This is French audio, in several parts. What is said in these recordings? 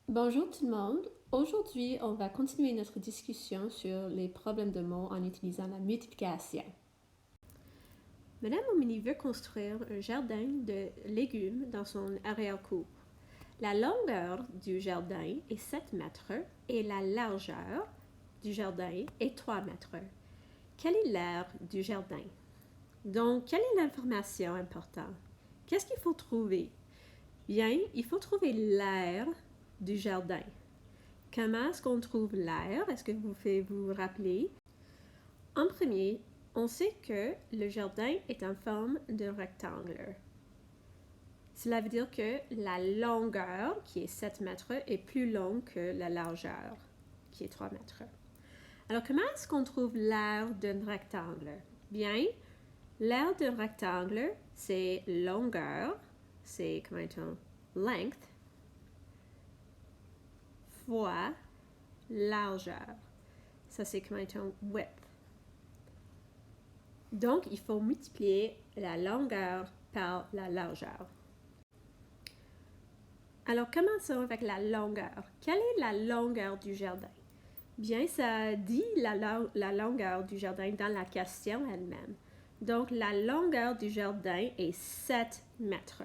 Bonjour tout le monde. Aujourd'hui, on va continuer notre discussion sur les problèmes de mots en utilisant la multiplication. Madame Omini veut construire un jardin de légumes dans son arrière-cour. La longueur du jardin est 7 mètres et la largeur du jardin est 3 mètres. Quelle est l'aire du jardin? Donc, quelle est l'information importante? Qu'est-ce qu'il faut trouver? Bien, il faut trouver l'aire du jardin. Comment est-ce qu'on trouve l'aire? Est-ce que vous pouvez vous rappeler? En premier, on sait que le jardin est en forme de rectangle. Cela veut dire que la longueur, qui est 7 mètres, est plus longue que la largeur, qui est 3 mètres. Alors, comment est-ce qu'on trouve l'aire d'un rectangle? Bien, l'aire d'un rectangle, c'est longueur, c'est, comment dit-on, length, fois largeur. Ça, c'est comment dit-on, width. Donc, il faut multiplier la longueur par la largeur. Alors, commençons avec la longueur. Quelle est la longueur du jardin? Bien, ça dit la longueur du jardin dans la question elle-même. Donc, la longueur du jardin est 7 mètres.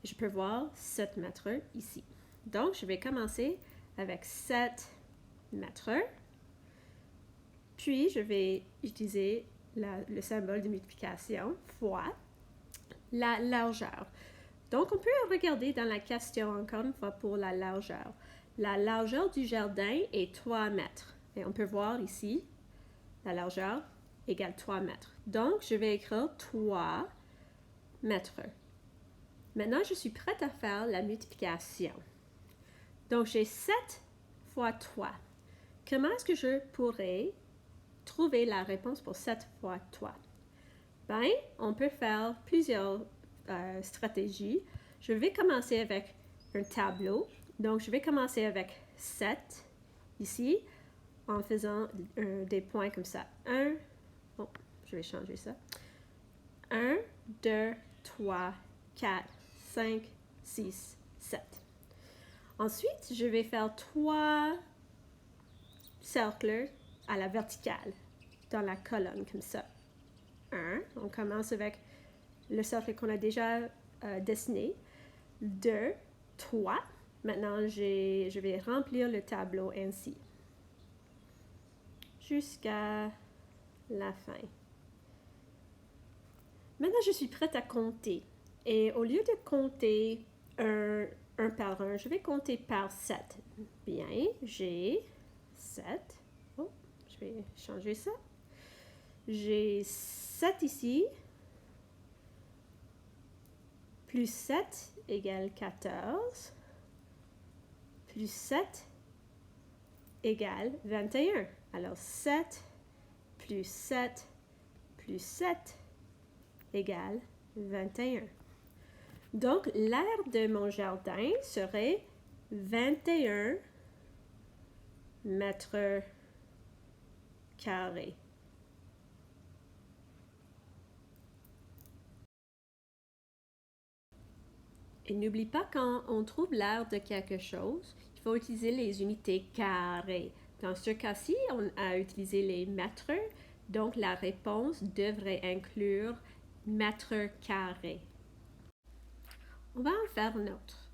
Je peux voir 7 mètres ici. Donc, je vais commencer avec 7 mètres. Puis, je vais utiliser le symbole de multiplication fois la largeur. Donc, on peut regarder dans la question encore une fois pour la largeur. La largeur du jardin est 3 mètres. Et on peut voir ici, la largeur égale 3 mètres. Donc, je vais écrire 3 mètres. Maintenant, je suis prête à faire la multiplication. Donc, j'ai 7 fois 3. Comment est-ce que je pourrais trouver la réponse pour 7 fois 3? Bien, on peut faire plusieurs stratégies. Je vais commencer avec un tableau. Donc, je vais commencer avec 7 ici en faisant des points comme ça. Je vais changer ça. 1, 2, 3, 4, 5, 6, 7. Ensuite, je vais faire 3 cercles à la verticale dans la colonne comme ça. 1, on commence avec le cercle qu'on a déjà dessiné. 2, 3. Maintenant, je vais remplir le tableau ainsi jusqu'à la fin. Maintenant, je suis prête à compter. Et au lieu de compter un par un, je vais compter par 7. Bien, j'ai 7. Oh, je vais changer ça. J'ai 7 ici. Plus 7 égale 14. Plus 7 égale 21. Alors 7 plus 7 plus 7 égale 21. Donc, l'aire de mon jardin serait 21 mètres carrés. Et n'oublie pas, quand on trouve l'aire de quelque chose, il faut utiliser les unités carrées. Dans ce cas-ci, on a utilisé les mètres, donc la réponse devrait inclure mètres carrés. On va en faire une autre.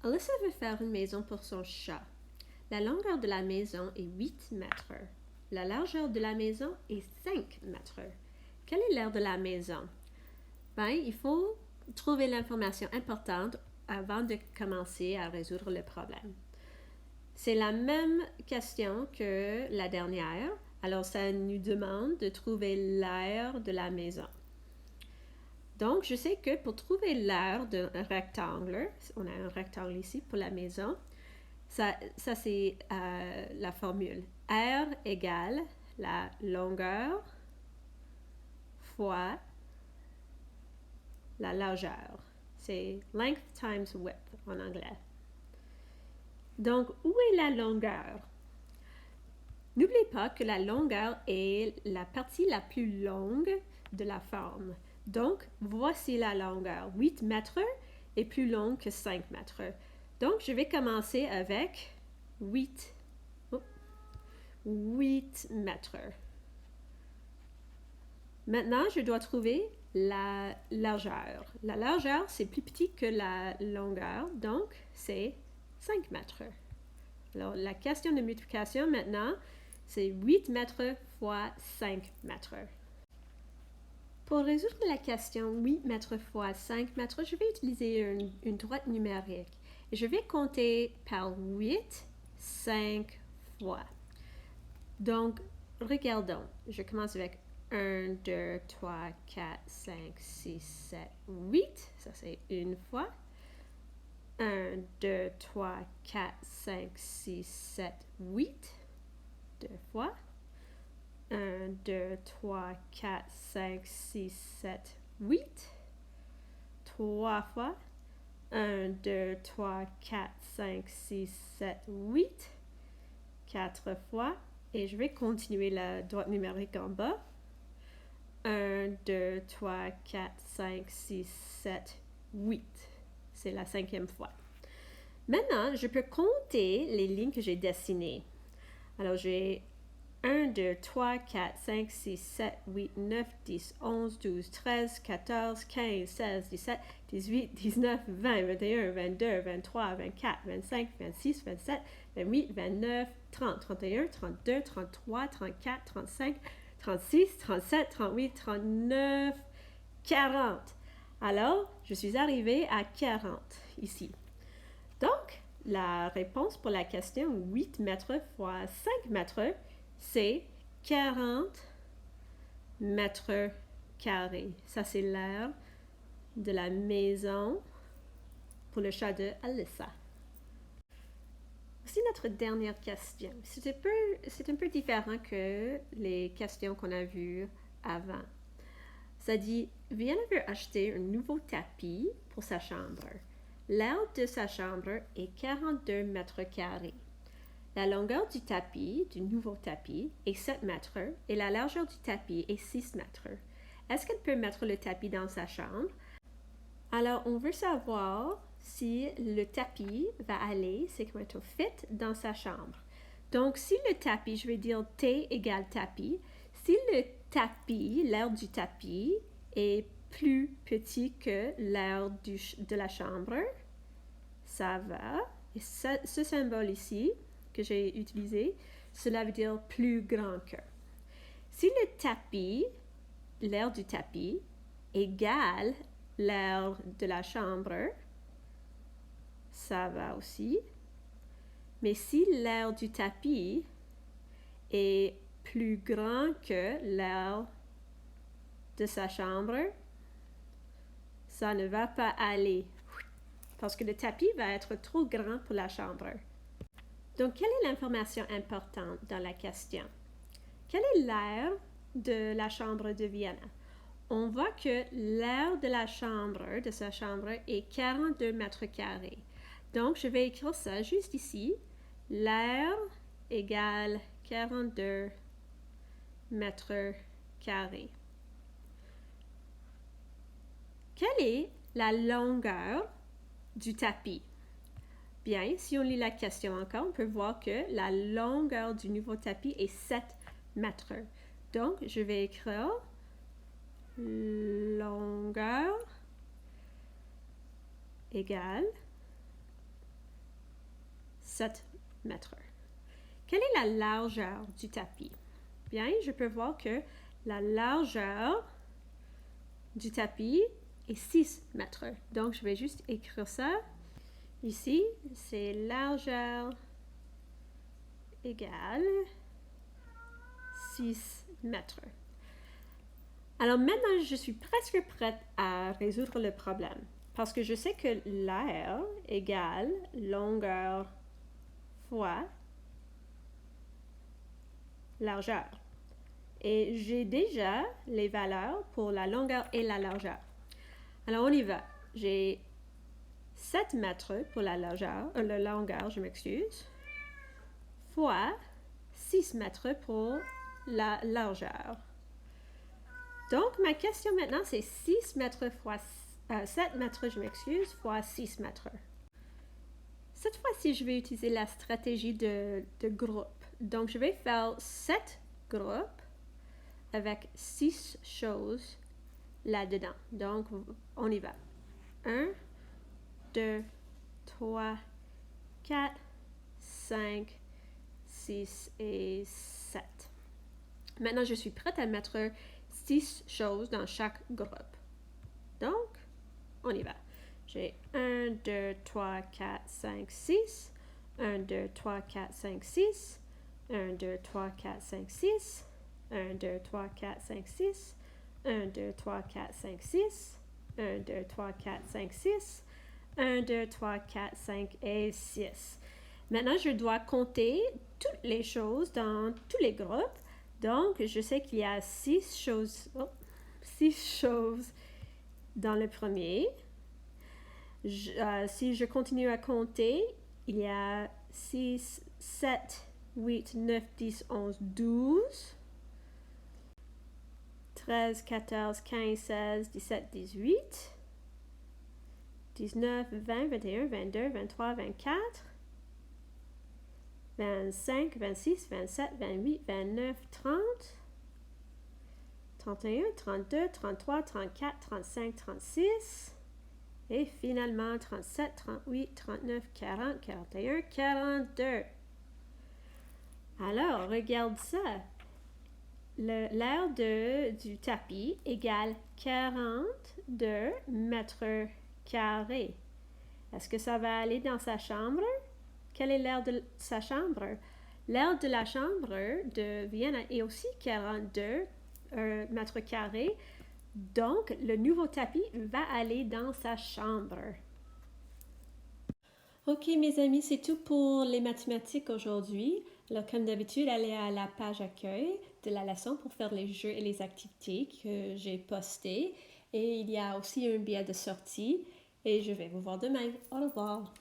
Alyssa veut faire une maison pour son chat. La longueur de la maison est 8 mètres. La largeur de la maison est 5 mètres. Quelle est l'aire de la maison? Bien, il faut trouver l'information importante avant de commencer à résoudre le problème. C'est la même question que la dernière. Alors, ça nous demande de trouver l'aire de la maison. Donc, je sais que pour trouver l'aire d'un rectangle, on a un rectangle ici pour la maison, ça c'est la formule. R égale la longueur fois la largeur. C'est length times width en anglais. Donc, où est la longueur? N'oubliez pas que la longueur est la partie la plus longue de la forme. Donc, voici la longueur. 8 mètres est plus long que 5 mètres. Donc, je vais commencer avec 8 mètres. Maintenant, je dois trouver la largeur. La largeur, c'est plus petit que la longueur, donc c'est 5 mètres. Alors, la question de multiplication maintenant, c'est 8 mètres fois 5 mètres. Pour résoudre la question 8 mètres fois 5 mètres, je vais utiliser une droite numérique. Et je vais compter par 8, 5 fois. Donc, regardons. Je commence avec 1, 2, 3, 4, 5, 6, 7, 8. Ça, c'est une fois. 1, 2, 3, 4, 5, 6, 7, 8. Deux fois. 1, 2, 3, 4, 5, 6, 7, 8. 3 fois. 1, 2, 3, 4, 5, 6, 7, 8. 4 fois. Et je vais continuer la droite numérique en bas. 1, 2, 3, 4, 5, 6, 7, 8. C'est la 5e fois. Maintenant, je peux compter les lignes que j'ai dessinées. Alors, j'ai 1, 2, 3, 4, 5, 6, 7, 8, 9, 10, 11, 12, 13, 14, 15, 16, 17, 18, 19, 20, 21, 22, 23, 24, 25, 26, 27, 28, 29, 30, 31, 32, 33, 34, 35, 36, 37, 38, 39, 40. Alors, je suis arrivée à 40 ici. Donc, la réponse pour la question 8 mètres fois 5 mètres, c'est 40 mètres carrés. Ça, c'est l'aire de la maison pour le chat de Alyssa. Voici notre dernière question. C'est un peu différent que les questions qu'on a vues avant. Ça dit, Vienna veut acheter un nouveau tapis pour sa chambre. L'aire de sa chambre est 42 mètres carrés. La longueur du tapis, du nouveau tapis, est 7 mètres et la largeur du tapis est 6 mètres. Est-ce qu'elle peut mettre le tapis dans sa chambre? Alors, on veut savoir si le tapis va aller, c'est comme un fit, dans sa chambre. Donc, si le tapis, je vais dire T égale tapis, si le tapis, l'aire du tapis, est plus petit que l'aire de la chambre, ça va. Et ce symbole ici, que j'ai utilisé, cela veut dire plus grand que. Si le tapis, l'aire du tapis, égale l'aire de la chambre, ça va aussi. Mais si l'aire du tapis est plus grand que l'aire de sa chambre, ça ne va pas aller parce que le tapis va être trop grand pour la chambre. Donc, quelle est l'information importante dans la question? Quelle est l'aire de la chambre de Vienna? On voit que l'aire de la chambre, de sa chambre, est 42 mètres carrés. Donc, je vais écrire ça juste ici. L'aire égale 42 mètres carrés. Quelle est la longueur du tapis? Bien, si on lit la question encore, on peut voir que la longueur du nouveau tapis est 7 mètres. Donc, je vais écrire longueur égale 7 mètres. Quelle est la largeur du tapis? Bien, je peux voir que la largeur du tapis est 6 mètres. Donc, je vais juste écrire ça. Ici, c'est largeur égale 6 mètres. Alors maintenant, je suis presque prête à résoudre le problème parce que je sais que l'aire égale longueur fois largeur. Et j'ai déjà les valeurs pour la longueur et la largeur. Alors, on y va. J'ai 7 mètres pour la longueur, je m'excuse, fois 6 mètres pour la largeur. Donc, ma question maintenant, c'est 6 mètres fois 7 mètres, je m'excuse, fois 6 mètres. cette fois-ci, je vais utiliser la stratégie de groupe. Donc, je vais faire 7 groupes avec 6 choses là-dedans. Donc, on y va. 1, 2, 3, 4, 5, 6 et 7. Maintenant, je suis prête à mettre 6 choses dans chaque groupe. Donc, on y va. J'ai 1, 2, 3, 4, 5, 6. 1, 2, 3, 4, 5, 6. 1, 2, 3, 4, 5, 6. 1, 2, 3, 4, 5, 6. 1, 2, 3, 4, 5, 6. 1, 2, 3, 4, 5, 6. 1, 2, 3, 4, 5 et 6. Maintenant, je dois compter toutes les choses dans tous les groupes. Donc, je sais qu'il y a 6 choses, 6 choses dans le premier. Si je continue à compter, il y a 6, 7, 8, 9, 10, 11, 12, 13, 14, 15, 16, 17, 18, 19, 20, 21, 22, 23, 24, 25, 26, 27, 28, 29, 30, 31, 32, 33, 34, 35, 36, et finalement 37, 38, 39, 40, 41, 42. Alors, regarde ça. L'aire du tapis égale 42 mètres carrés. Est-ce que ça va aller dans sa chambre? Quelle est l'aire de sa chambre? L'aire de la chambre de Vienne est aussi 42 mètres carrés. Donc, le nouveau tapis va aller dans sa chambre. Ok, mes amis, c'est tout pour les mathématiques aujourd'hui. Alors, comme d'habitude, allez à la page accueil de la leçon pour faire les jeux et les activités que j'ai postées. Et il y a aussi un billet de sortie. Et je vais vous voir demain. Au revoir.